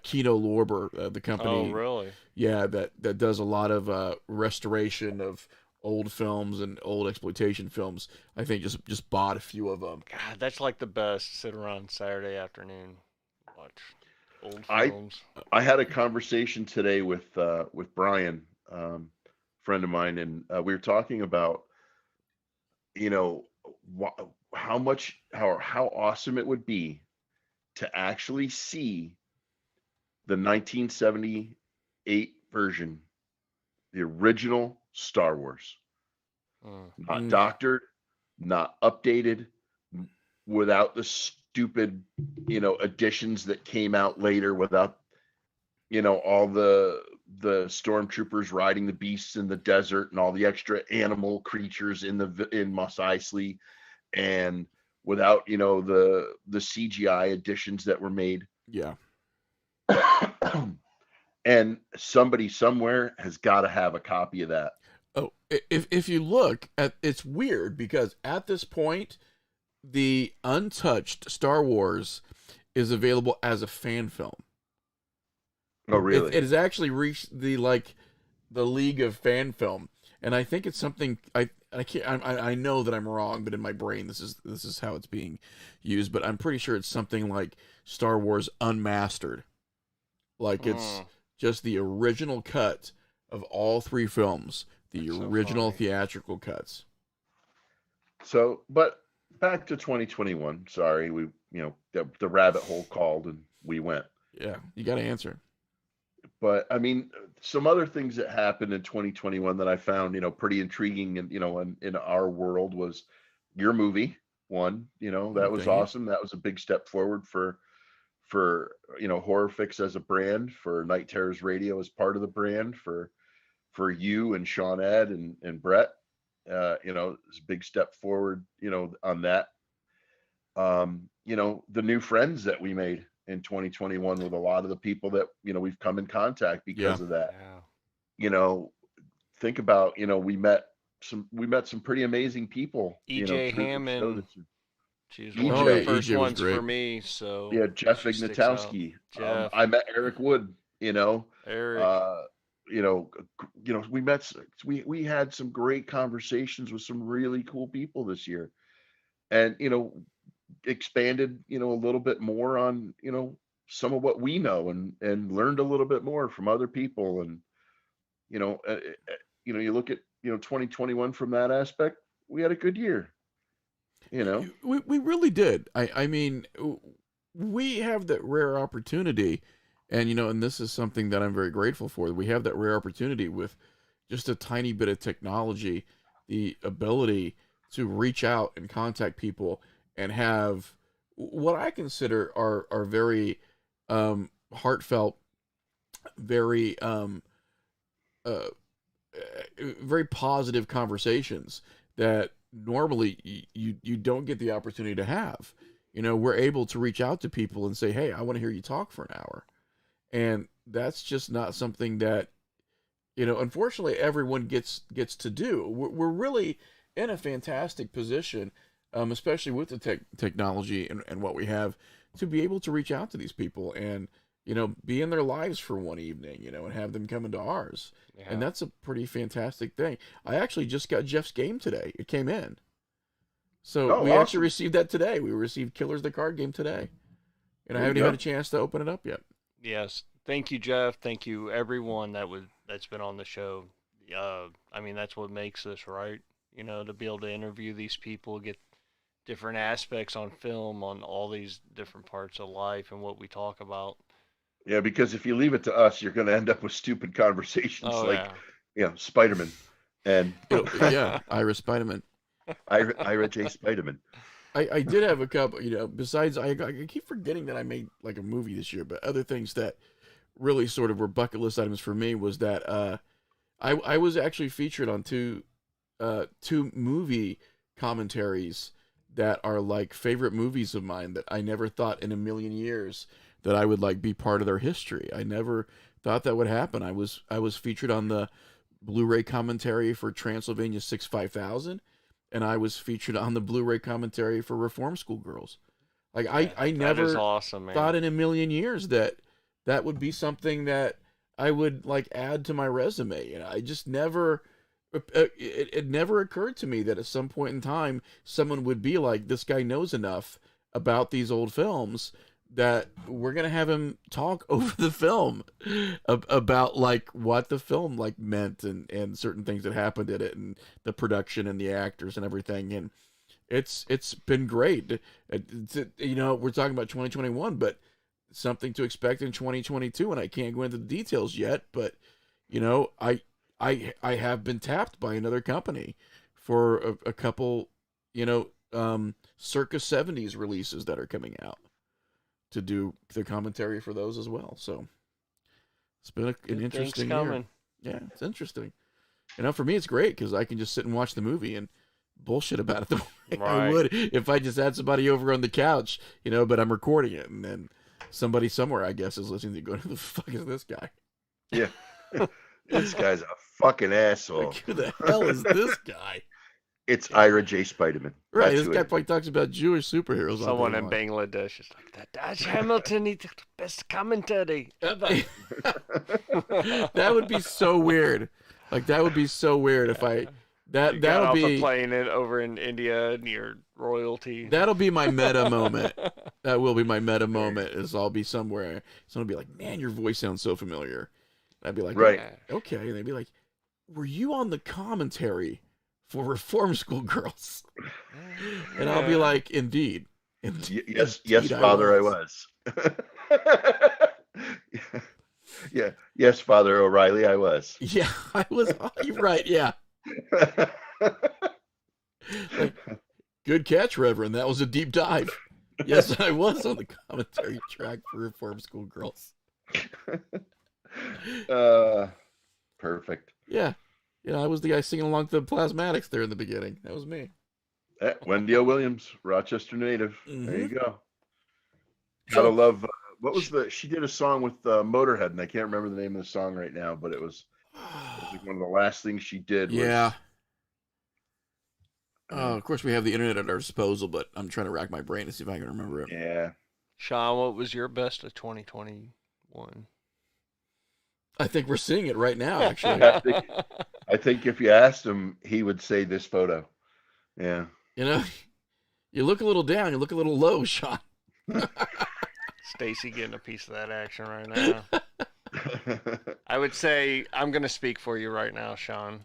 Kino Lorber, the company, Oh, really? Yeah, that does a lot of restoration of old films and old exploitation films. I think just bought a few of them. God, that's like the best. Sit around Saturday afternoon, watch old films. I had a conversation today with Brian, friend of mine, and we were talking about, how awesome it would be to actually see the 1978 version, the original Star Wars, not doctored, not updated, without the stupid, additions that came out later, without, all the stormtroopers riding the beasts in the desert and all the extra animal creatures in Mos Eisley, and without the CGI additions that were made. Yeah. And somebody somewhere has got to have a copy of that. Oh, if you look at, it's weird because at this point, the untouched Star Wars is available as a fan film. Oh, really? It has actually reached the League of Fan Film, and I think it's something I know that I'm wrong, but in my brain this is how it's being used. But I'm pretty sure it's something like Star Wars Unmastered, like it's just the original cut of all three films, the original theatrical cuts. So, but back to 2021. Sorry, we the rabbit hole called and we went. Yeah, you got to answer. But I mean, some other things that happened in 2021 that I found, pretty intriguing, and in our world was your movie. One, that was awesome. That was a big step forward for Horror Fix as a brand, for Night Terrors Radio as part of the brand, for you and Sean Ed and Brett. It's a big step forward, on that. The new friends that we made in 2021 with a lot of the people that we've come in contact because of that. Think about we met some pretty amazing people. EJ Hammond. She's EJ. one of the Oh, first EJ was ones for great. me, so Yeah, Jeff she sticks out. Ignatowski. Jeff, I met Eric Wood. Eric, Uh, we met. We had some great conversations with some really cool people this year, and expanded a little bit more on some of what we know, and learned a little bit more from other people. And you look at 2021 from that aspect, we had a good year. We really did. I mean, we have that rare opportunity, and and this is something that I'm very grateful for. We have that rare opportunity with just a tiny bit of technology, the ability to reach out and contact people and have what I consider are very heartfelt, very uh, very positive conversations that normally you don't get the opportunity to have. We're able to reach out to people and say, "Hey, I want to hear you talk for an hour," and that's just not something that unfortunately everyone gets to do. We're really in a fantastic position, especially with the technology and what we have, to be able to reach out to these people and be in their lives for one evening, and have them come into ours. yeah. And that's a pretty fantastic thing. I actually just got Jeff's game today. It came in. So Oh, we actually awesome. received that today. We received Killers the card game today. And I There you haven't even had a go. chance to open it up yet. Yes, thank you, Jeff. Thank you, everyone that's been on the show. I mean, that's what makes this, right? To be able to interview these people, get different aspects on film on all these different parts of life and what we talk about. Yeah, because if you leave it to us, you're going to end up with stupid conversations Oh like, yeah, Spider-Man and Yeah, Iris Spiderman. Ira J. Spiderman. I did have a couple, besides, I keep forgetting that I made like a movie this year, but other things that really sort of were bucket list items for me was that I was actually featured on two movie commentaries that are like favorite movies of mine that I never thought in a million years that I would like be part of their history. I never thought that would happen. I was featured on the Blu-ray commentary for Transylvania 65000, and I was featured on the Blu-ray commentary for Reform School Girls. Like yeah, I that is never awesome, man. thought in a million years that would be something that I would like add to my resume. I just never it never occurred to me that at some point in time someone would be like, this guy knows enough about these old films that we're gonna have him talk over the film about like what the film like meant and certain things that happened in it and the production and the actors and everything. And it's been great. We're talking about 2021, but something to expect in 2022, and I can't go into the details yet, but I have been tapped by another company for a couple circa 70s releases that are coming out to do the commentary for those as well. So it's been an interesting year. Yeah, it's interesting. For me, it's great because I can just sit and watch the movie and bullshit about it the way I would if I just had somebody over on the couch, but I'm recording it, and then somebody somewhere, I guess, is listening to go, who the fuck is this guy? Yeah. This guy's a fucking asshole. Like, who the hell is this guy? It's Ira J. Spiderman. Right, this guy probably talks about Jewish superheroes. Someone in Bangladesh is like, that Dodge Hamilton is the best commentary ever. That would be so weird. Like, that would be so weird if I... That'll be a plane over in India near royalty. That'll be my meta moment. That will be my meta moment. Is I'll be somewhere. Someone will be like, "Man, your voice sounds so familiar." I'd be like, right, okay. And they'd be like, "Were you on the commentary for Reform School Girls?" And I'll be like, "Indeed, yes, Father, I was." Yeah, yes, Father O'Reilly, I was. Yeah, I was. You're right. Yeah. Like, good catch, Reverend. That was a deep dive. Yes, I was on the commentary track for Reform School Girls. Perfect. Yeah. I was the guy singing along to the Plasmatics there in the beginning. That was me. Wendy O. Williams, Rochester native. Mm-hmm. There you go. Gotta love. What was she did a song with Motorhead, and I can't remember the name of the song right now, but it was like one of the last things she did. Yeah. Of course, we have the internet at our disposal, but I'm trying to rack my brain to see if I can remember it. Yeah. Sean, what was your best of 2021? I think we're seeing it right now, actually. I think if you asked him, he would say this photo. Yeah. You know, you look a little down, you look a little low, Sean. Stacy getting a piece of that action right now. I would say, I'm going to speak for you right now, Sean.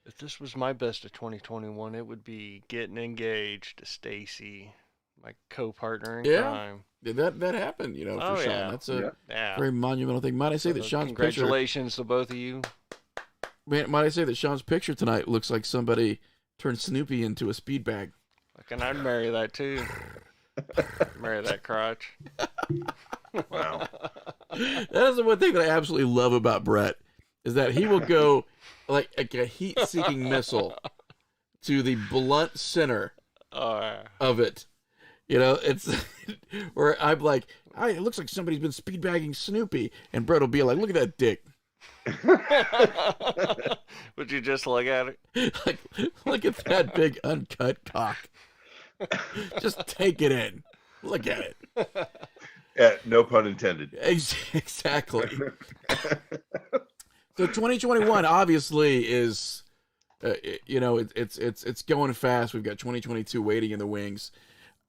If this was my best of 2021, it would be getting engaged to Stacy, my co-partner in crime. That happened, for Oh, Sean. yeah. That's a Yeah. very monumental thing. Might I say that Sean's picture? Congratulations to both of you. Might I say that Sean's picture tonight looks like somebody turned Snoopy into a speed bag. Fucking, I'd marry that too. Marry that crotch. Wow. That is the one thing that I absolutely love about Brett, is that he will go like a heat-seeking missile to the blunt center of it. It's where I'm like, it looks like somebody's been speed bagging Snoopy, and Brett will be like, look at that dick. Would you just look at it? Like, look at that big uncut cock. Just take it in. Look at it. Yeah, no pun intended. Exactly. So 2021 obviously is, it's going fast. We've got 2022 waiting in the wings.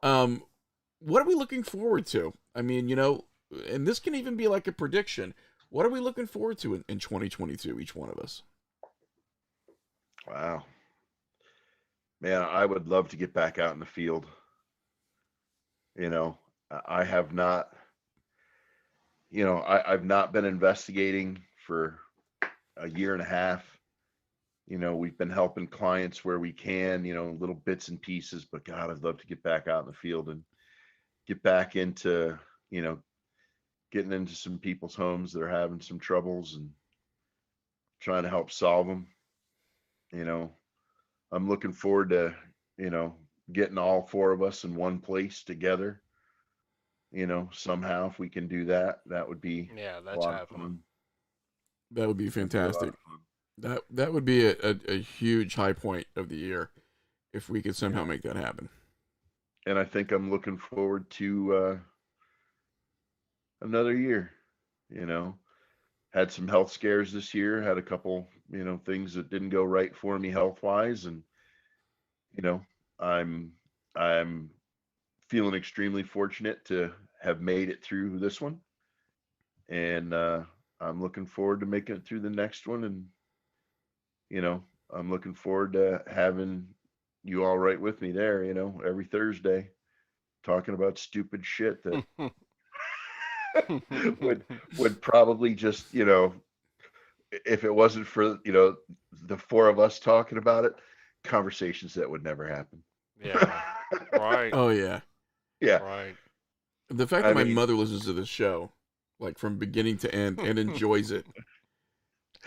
What are we looking forward to? I mean, and this can even be like a prediction. What are we looking forward to in 2022, each one of us? Wow. Man, I would love to get back out in the field. I have not, I've not been investigating for a year and a half. We've been helping clients where we can, little bits and pieces, but God, I'd love to get back out in the field and get back into, getting into some people's homes that are having some troubles and trying to help solve them. I'm looking forward to, getting all four of us in one place together. Somehow if we can do that, that would be that's a lot of fun. That would be fantastic. That would be a huge high point of the year if we could somehow make that happen. And I think I'm looking forward to another year. Had some health scares this year, had a couple, things that didn't go right for me health wise. And, I'm feeling extremely fortunate to have made it through this one. And I'm looking forward to making it through the next one. And, I'm looking forward to having you all right with me there, every Thursday talking about stupid shit that would probably just, if it wasn't for, the four of us talking about it, conversations that would never happen. Yeah. Right. Oh, yeah. Yeah. Right. The fact that my mother listens to this show, like from beginning to end, and enjoys it.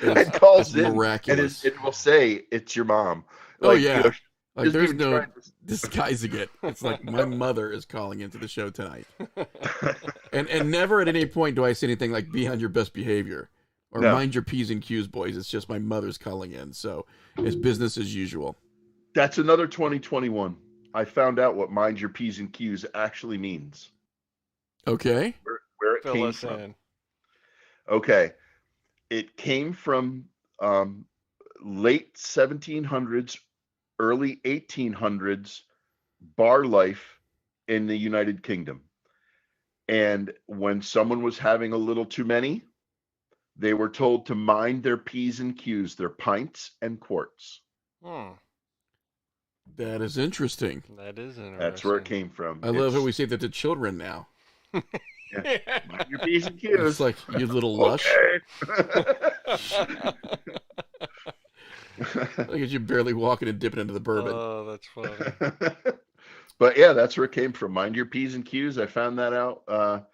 It calls in miraculous. And it will say, it's your mom. Oh, yeah. Like, there's no trying disguising it. It's like my mother is calling into the show tonight. And never at any point do I say anything like, be on your best behavior. Or mind your P's and Q's, boys. It's just my mother's calling in. So it's business as usual. That's another 2021. I found out what mind your P's and Q's actually means. Okay. Where it came from. Okay. It came from late 1700s, early 1800s bar life in the United Kingdom. And when someone was having a little too many, they were told to mind their P's and Q's, their pints and quarts. That is interesting. That is interesting. That's where it came from. I love how we say that to children now. Yeah. Mind your P's and Q's. It's like, you little lush. Look at you barely walking and dipping into the bourbon. Oh, that's funny. But yeah, that's where it came from. Mind your P's and Q's. I found that out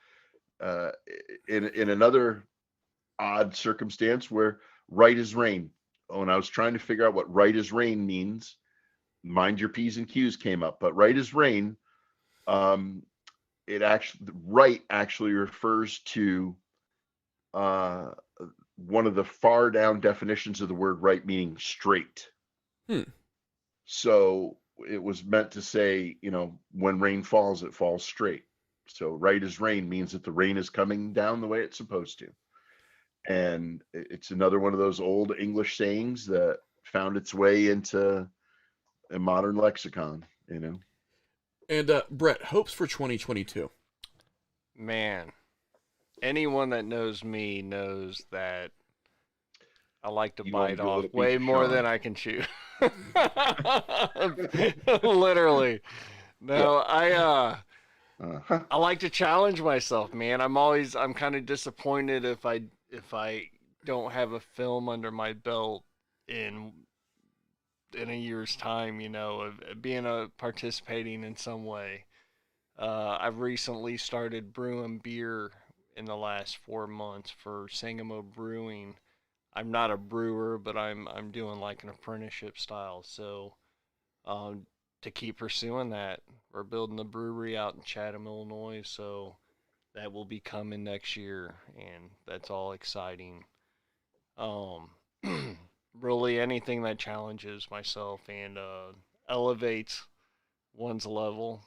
in another odd circumstance where right as rain. When I was trying to figure out what right as rain means, mind your P's and Q's came up. But right as rain, it actually refers to one of the far down definitions of the word right, meaning straight. Hmm. So it was meant to say, when rain falls, it falls straight. So right as rain means that the rain is coming down the way it's supposed to. And it's another one of those old English sayings that found its way into a modern lexicon. And Brett, hopes for 2022. Man, anyone that knows me knows that I like to You wanna bite do a off little way piece of more Sean. than I can chew. Literally. No, Uh-huh. I like to challenge myself, man. I'm kind of disappointed if I don't have a film under my belt in a year's time, of being participating in some way. I've recently started brewing beer in the last 4 months for Sangamo Brewing. I'm not a brewer, but I'm doing like an apprenticeship style. So to keep pursuing that, we're building a brewery out in Chatham, Illinois. So that will be coming next year, and that's all exciting. Um, really anything that challenges myself and elevates one's level.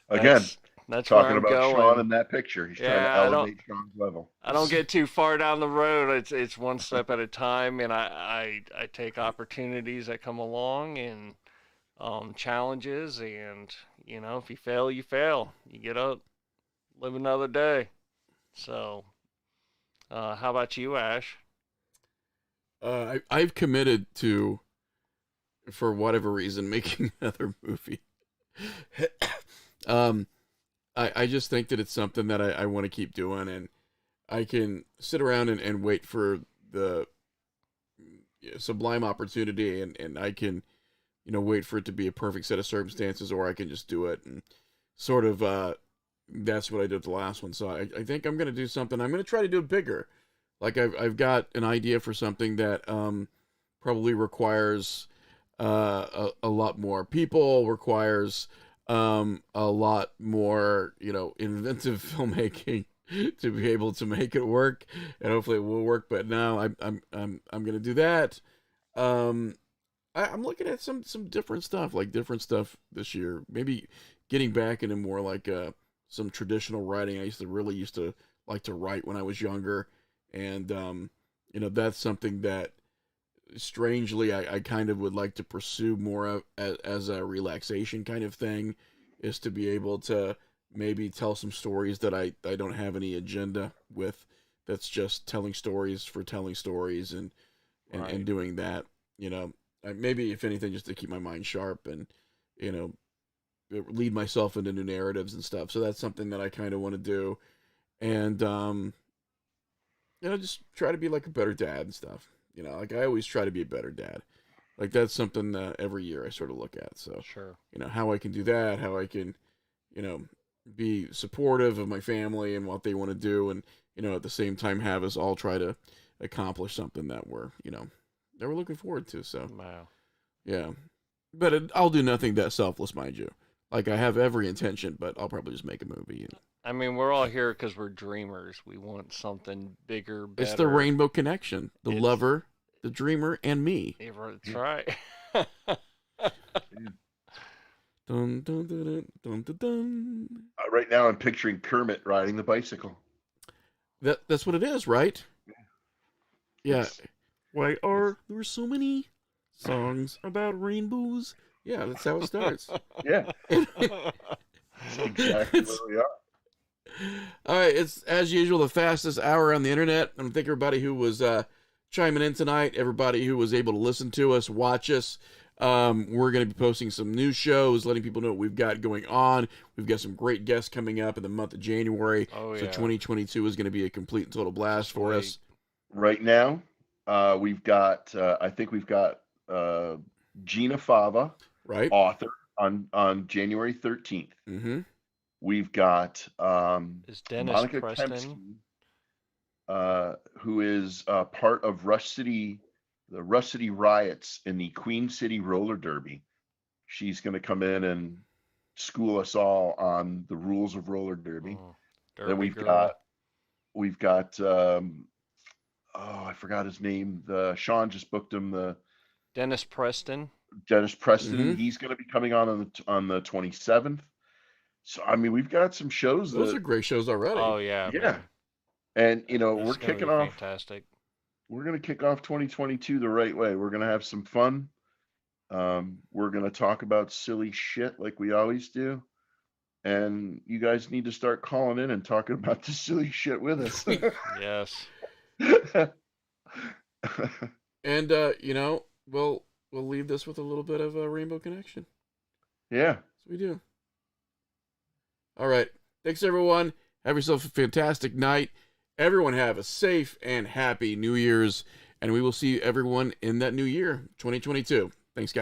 So Again, that's where talking I'm about Sean in going. that picture. He's trying to Yeah, elevate Sean's level. I don't get too far down the road. It's one step at a time, and I take opportunities that come along and challenges, and if you fail, you fail. You get up, live another day. So, how about you, Ash? I've committed to, for whatever reason, making another movie. um, I just think that it's something that I want to keep doing, and I can sit around and wait for the sublime opportunity, and I can, wait for it to be a perfect set of circumstances, or I can just do it, and sort of, that's what I did with the last one. So I think I'm going to do something. I'm going to try to do it bigger. Like I've got an idea for something that probably requires a lot more people, requires a lot more, inventive filmmaking to be able to make it work, and hopefully it will work. But now I'm gonna do that. I'm looking at some different stuff, like different stuff this year. Maybe getting back into more like some traditional writing. I used to like to write when I was younger, and that's something that strangely I kind of would like to pursue more of as a relaxation kind of thing, is to be able to maybe tell some stories that I don't have any agenda with, that's just telling stories for telling stories, and Right. doing that, maybe if anything just to keep my mind sharp, and you know lead myself into new narratives and stuff. So that's something that I kind of want to do, and just try to be like a better dad and stuff. Like I always try to be a better dad. Like that's something every year I sort of look at. So Sure. how I can do that, how I can, be supportive of my family and what they want to do, and at the same time have us all try to accomplish something that we're looking forward to. So Wow. yeah, but I'll do nothing that selfless, mind you. Like I have every intention, but I'll probably just make a movie. I mean, we're all here because we're dreamers. We want something bigger, better. It's the rainbow connection: the lover, the dreamer, and me. That's right. Dun, dun, dun, dun, dun, dun, dun. Right now, I'm picturing Kermit riding the bicycle. That's what it is, right? Yeah. It's- Why are there so many songs about rainbows? Yeah, that's how it starts. Yeah, that's exactly where we are. All right, it's as usual the fastest hour on the internet. I want to thank everybody who was chiming in tonight, everybody who was able to listen to us, watch us. We're going to be posting some new shows, letting people know what we've got going on. We've got some great guests coming up in the month of January. Oh, So yeah. 2022 is going to be a complete and total blast for us. Right now, we've got, I think we've got Gina Fava, Right? author, on January 13th. Mm-hmm. We've got Is Dennis Monica Preston? Kempsky, who is part of the Rush City riots in the Queen City Roller Derby. She's going to come in and school us all on the rules of roller derby. Oh, Then Derby we've girl. got I forgot his name. Sean just booked him. Dennis Preston. Dennis Preston, Mhm. he's going to be coming on the 27th. So I mean, we've got some shows Those that are great shows already. Oh yeah, yeah, man. and It's we're gonna kicking be off. fantastic. We're going to kick off 2022 the right way. We're going to have some fun. We're going to talk about silly shit like we always do. And you guys need to start calling in and talking about the silly shit with us. Yes. And we'll leave this with a little bit of a Rainbow Connection. Yeah. So we do. All right. Thanks, everyone. Have yourself a fantastic night. Everyone have a safe and happy New Year's, and we will see everyone in that new year, 2022. Thanks, guys.